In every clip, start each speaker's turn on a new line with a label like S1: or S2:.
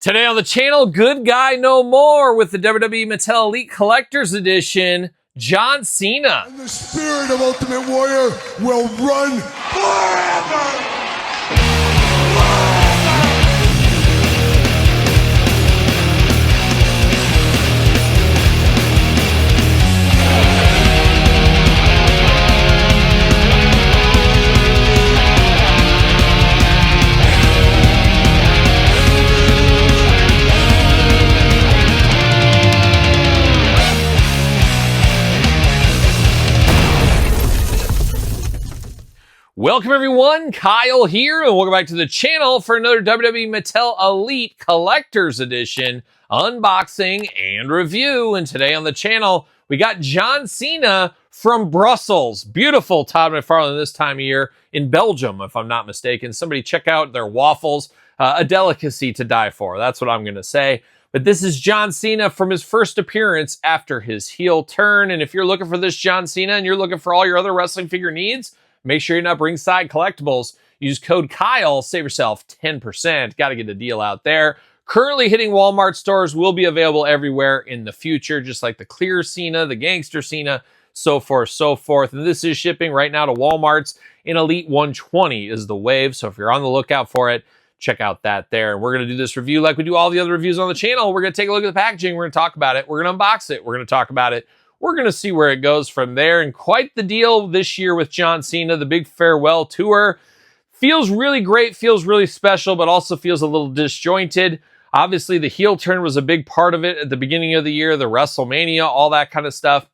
S1: Today on the channel, Good Guy No More with the WWE Mattel Elite Collector's Edition, John Cena.
S2: And the spirit of Ultimate Warrior will run forever!
S1: Welcome everyone, Kyle here, and welcome back to the channel for another WWE Mattel Elite Collector's Edition unboxing and review. And today on the channel, we got John Cena from Brussels. Beautiful Todd McFarlane this time of year in Belgium, if I'm not mistaken. Somebody check out their waffles, a delicacy to die for. That's what I'm going to say. But this is John Cena from his first appearance after his heel turn. And if you're looking for this John Cena and you're looking for all your other wrestling figure needs, make sure you're not Ringside Collectibles. Use code Kyle, save yourself 10%. Got to get a deal out there. Currently hitting Walmart stores, will be available everywhere in the future, just like the Clear Cena, the Gangster Cena, so forth, so forth. And this is shipping right now to Walmart's in Elite 120 is the wave. So if you're on the lookout for it, check out that there. And we're going to do this review like we do all the other reviews on the channel. We're going to take a look at the packaging. We're going to talk about it. We're going to unbox it. We're going to talk about it. We're going to see where it goes from there. And quite the deal this year with John Cena, the big farewell tour. Feels really great, feels really special, but also feels a little disjointed. Obviously, the heel turn was a big part of it at the beginning of the year, the WrestleMania, all that kind of stuff.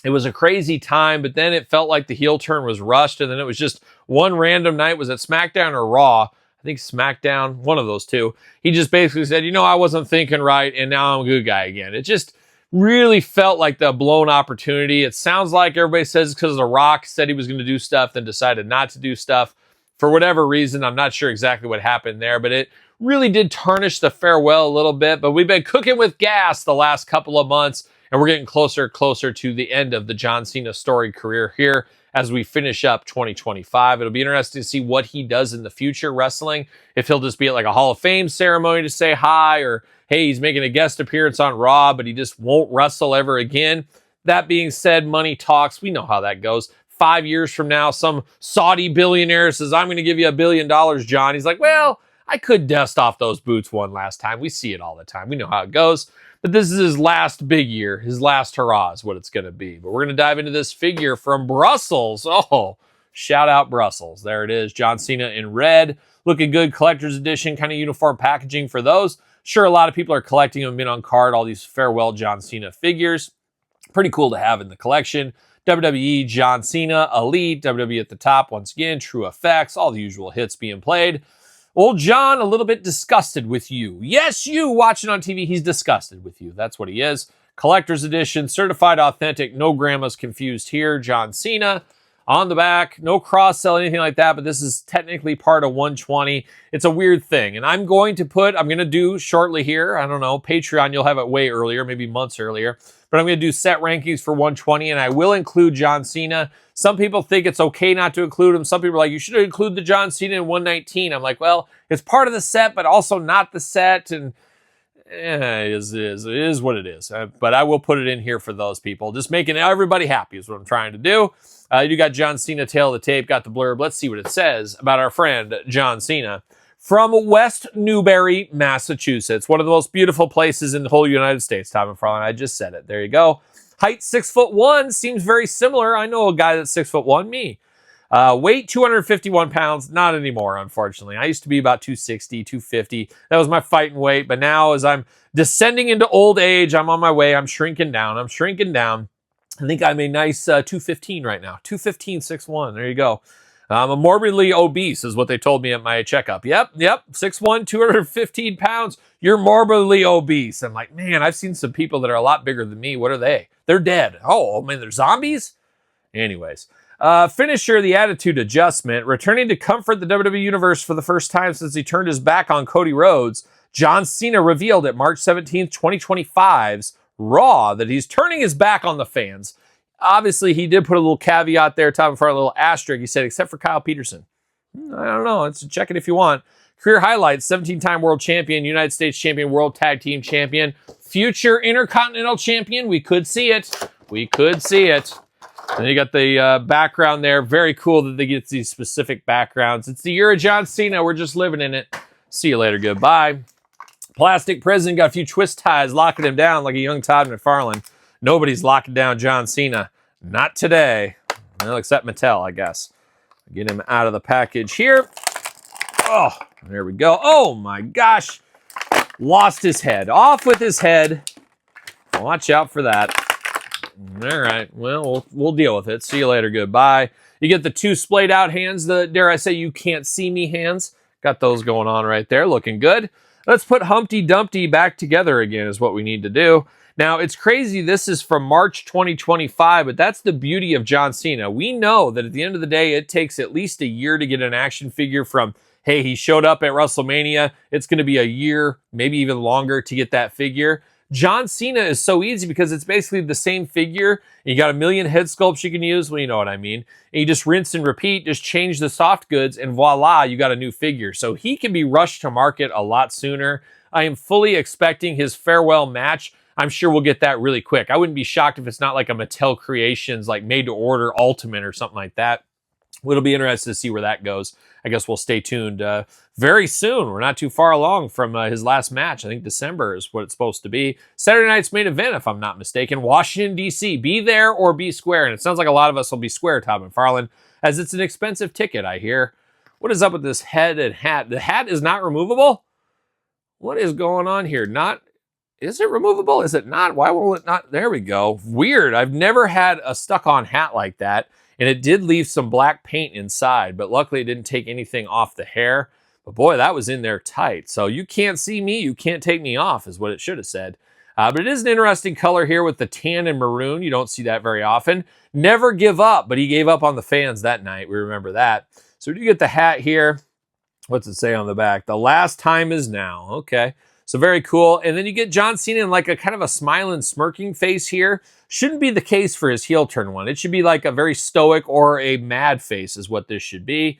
S1: It was a crazy time, but then it felt like the heel turn was rushed, and then it was just one random night. Was it SmackDown or Raw? I think SmackDown, one of those two. He just basically said, you know, I wasn't thinking right, and now I'm a good guy again. It just really felt like the blown opportunity. It sounds like everybody says it's because The Rock said he was going to do stuff, then decided not to do stuff. For whatever reason, I'm not sure exactly what happened there, but it really did tarnish the farewell a little bit. But we've been cooking with gas the last couple of months, and we're getting closer and closer to the end of the John Cena story career here as we finish up 2025. It'll be interesting to see what he does in the future wrestling, if he'll just be at like a Hall of Fame ceremony to say hi, or hey, he's making a guest appearance on Raw, but he just won't wrestle ever again. That being said, money talks. We know how that goes. 5 years from now, some Saudi billionaire says, I'm going to give you $1 billion, John. He's like, well, I could dust off those boots one last time. We see it all the time. We know how it goes. But this is his last big year. His last hurrah is what it's going to be. But we're going to dive into this figure from Brussels. Oh, shout out Brussels. There it is. John Cena in red. Looking good. Collector's edition. Kind of uniform packaging for those. Sure, a lot of people are collecting them, been on card, all these farewell John Cena figures. Pretty cool to have in the collection. WWE, John Cena, Elite, WWE at the top, once again, True Effects, all the usual hits being played. Old John, a little bit disgusted with you. Yes, you watching on TV, he's disgusted with you. That's what he is. Collector's edition, certified authentic, no grandmas confused here. John Cena. On the back, no cross-sell, anything like that, but this is technically part of 120. It's a weird thing, and I'm going to do shortly here, I don't know, Patreon, you'll have it way earlier, maybe months earlier, but I'm going to do set rankings for 120, and I will include John Cena. Some people think it's okay not to include him. Some people are like, you should include the John Cena in 119. I'm like, well, it's part of the set, but also not the set, and it is what it is. But I will put it in here for those people. Just making everybody happy is what I'm trying to do. You got John Cena, tail of the tape, got the blurb. Let's see what it says about our friend John Cena. From West Newbury, Massachusetts. One of the most beautiful places in the whole United States, Todd McFarlane. I just said it. There you go. Height 6'1", seems very similar. I know a guy that's 6'1", me. Weight 251 pounds. Not anymore, unfortunately. I used to be about 260, 250. That was my fighting weight. But now as I'm descending into old age, I'm on my way. I'm shrinking down. I think I'm a nice 215 right now. 215, 6'1". There you go. I'm morbidly obese is what they told me at my checkup. Yep. 6'1", 215 pounds. You're morbidly obese. I'm like, man, I've seen some people that are a lot bigger than me. What are they? They're dead. Oh, man, they're zombies? Anyways. Finisher, the Attitude Adjustment. Returning to comfort the WWE Universe for the first time since he turned his back on Cody Rhodes, John Cena revealed at March 17th, 2025's Raw that he's turning his back on the fans. Obviously, he did put a little caveat there, top and front, a little asterisk. He said, except for Kyle Peterson. I don't know. It's check it if you want. Career highlights, 17-time world champion, United States champion, world tag team champion, future intercontinental champion. We could see it. We could see it. And you got the background there. Very cool that they get these specific backgrounds. It's the year of John Cena. We're just living in it. See you later. Goodbye. Plastic prison. Got a few twist ties locking him down like a young Todd McFarlane. Nobody's locking down John Cena. Not today. Well, except Mattel, I guess. Get him out of the package here. Oh, there we go. Oh, my gosh. Lost his head. Off with his head. Watch out for that. All right, well, we'll deal with it. See you later. Goodbye. You get the two splayed out hands, the, dare I say, you can't see me hands. Got those going on right there. Looking good. Let's put Humpty Dumpty back together again is what we need to do. Now, it's crazy. This is from March 2025, but that's the beauty of John Cena. We know that at the end of the day, it takes at least a year to get an action figure from, hey, he showed up at WrestleMania. It's going to be a year, maybe even longer to get that figure. John Cena is so easy because it's basically the same figure. You got a million head sculpts you can use. Well, you know what I mean. And you just rinse and repeat, just change the soft goods, and voila, you got a new figure. So he can be rushed to market a lot sooner. I am fully expecting his farewell match. I'm sure we'll get that really quick. I wouldn't be shocked if it's not like a Mattel Creations, like made to order Ultimate or something like that. It'll be interesting to see where that goes. I guess we'll stay tuned very soon. We're not too far along from his last match. I think December is what it's supposed to be. Saturday night's main event, if I'm not mistaken. Washington, D.C. Be there or be square. And it sounds like a lot of us will be square, Todd McFarlane, as it's an expensive ticket, I hear. What is up with this head and hat? The hat is not removable? What is going on here? Is it removable? Is it not? Why will it not? There we go. Weird. I've never had a stuck-on hat like that. And it did leave some black paint inside, but luckily it didn't take anything off the hair. But boy, that was in there tight. So you can't see me, you can't take me off is what it should have said. But it is an interesting color here with the tan and maroon. You don't see that very often. Never give up, but he gave up on the fans that night. We remember that. So you get the hat here. What's it say on the back? The last time is now. Okay. So very cool. And then you get John Cena in like a kind of a smiling, smirking face here. Shouldn't be the case for his heel turn one. It should be like a very stoic or a mad face is what this should be.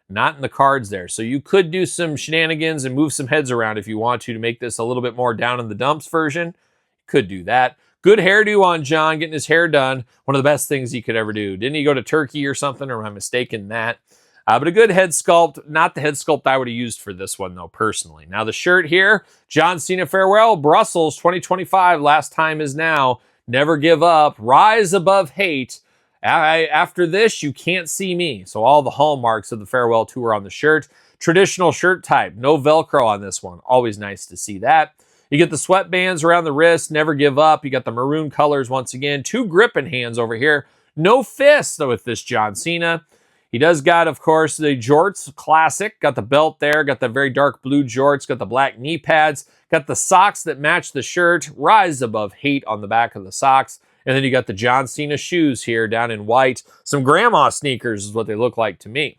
S1: Not in the cards there. So you could do some shenanigans and move some heads around if you want to make this a little bit more down in the dumps version. You could do that. Good hairdo on John, getting his hair done. One of the best things he could ever do. Didn't he go to Turkey or something, or am I mistaken in that? But a good head sculpt. Not the head sculpt I would have used for this one, though, personally. Now, the shirt here, John Cena Farewell, Brussels 2025. Last time is now. Never give up. Rise above hate. After this, you can't see me. So all the hallmarks of the Farewell Tour on the shirt. Traditional shirt type. No Velcro on this one. Always nice to see that. You get the sweatbands around the wrist. Never give up. You got the maroon colors once again. Two gripping hands over here. No fists, though, with this John Cena. He does got, of course, the jorts classic. Got the belt there. Got the very dark blue jorts. Got the black knee pads. Got the socks that match the shirt. Rise above hate on the back of the socks. And then you got the John Cena shoes here down in white. Some grandma sneakers is what they look like to me.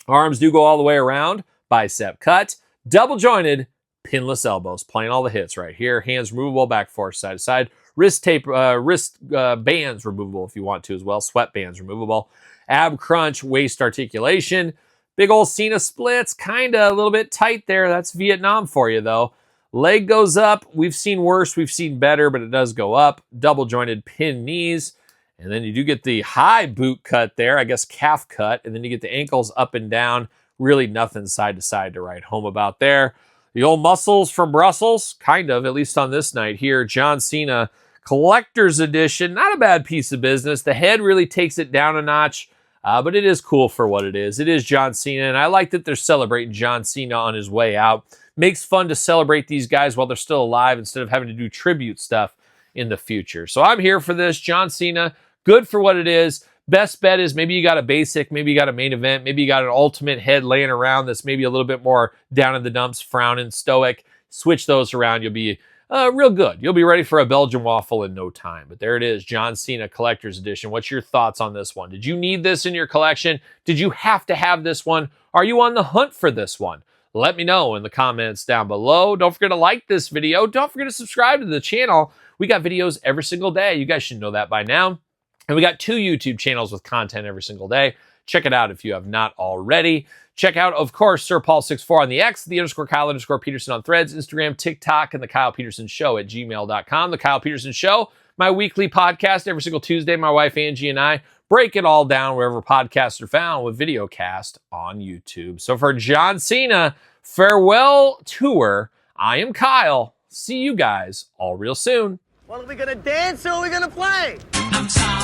S1: Arms do go all the way around. Bicep cut. Double jointed. Pinless elbows. Playing all the hits right here. Hands removable. Back forth side to side. Wrist tape. Wrist bands removable if you want to as well. Sweat bands removable. Ab crunch, waist articulation. Big old Cena splits, kind of a little bit tight there. That's Vietnam for you, though. Leg goes up. We've seen worse, we've seen better, but it does go up. Double jointed pin knees. And then you do get the high boot cut there, I guess calf cut. And then you get the ankles up and down. Really nothing side to side to write home about there. The old muscles from Brussels, kind of, at least on this night here. John Cena Collector's Edition. Not a bad piece of business. The head really takes it down a notch. But it is cool for what it is. It is John Cena, and I like that they're celebrating John Cena on his way out. Makes fun to celebrate these guys while they're still alive instead of having to do tribute stuff in the future. So I'm here for this. John Cena, good for what it is. Best bet is maybe you got a basic, maybe you got a main event, maybe you got an ultimate head laying around that's maybe a little bit more down in the dumps, frowning, stoic. Switch those around. You'll be real good. You'll be ready for a Belgian waffle in no time. But there it is, John Cena Collector's Edition. What's your thoughts on this one? Did you need this in your collection? Did you have to have this one? Are you on the hunt for this one? Let me know in the comments down below. Don't forget to like this video. Don't forget to subscribe to the channel. We got videos every single day. You guys should know that by now. And we got 2 YouTube channels with content every single day. Check it out if you have not already. Check out, of course, Sir Paul64 on the X, _Kyle_Peterson on Threads, Instagram, TikTok, and TheKylePetersonShow at gmail.com. The Kyle Peterson Show, my weekly podcast every single Tuesday. My wife Angie and I break it all down wherever podcasts are found with video cast on YouTube. So for John Cena, farewell tour. I am Kyle. See you guys all real soon.
S3: Well, are we gonna dance or are we gonna play?
S4: I'm sorry.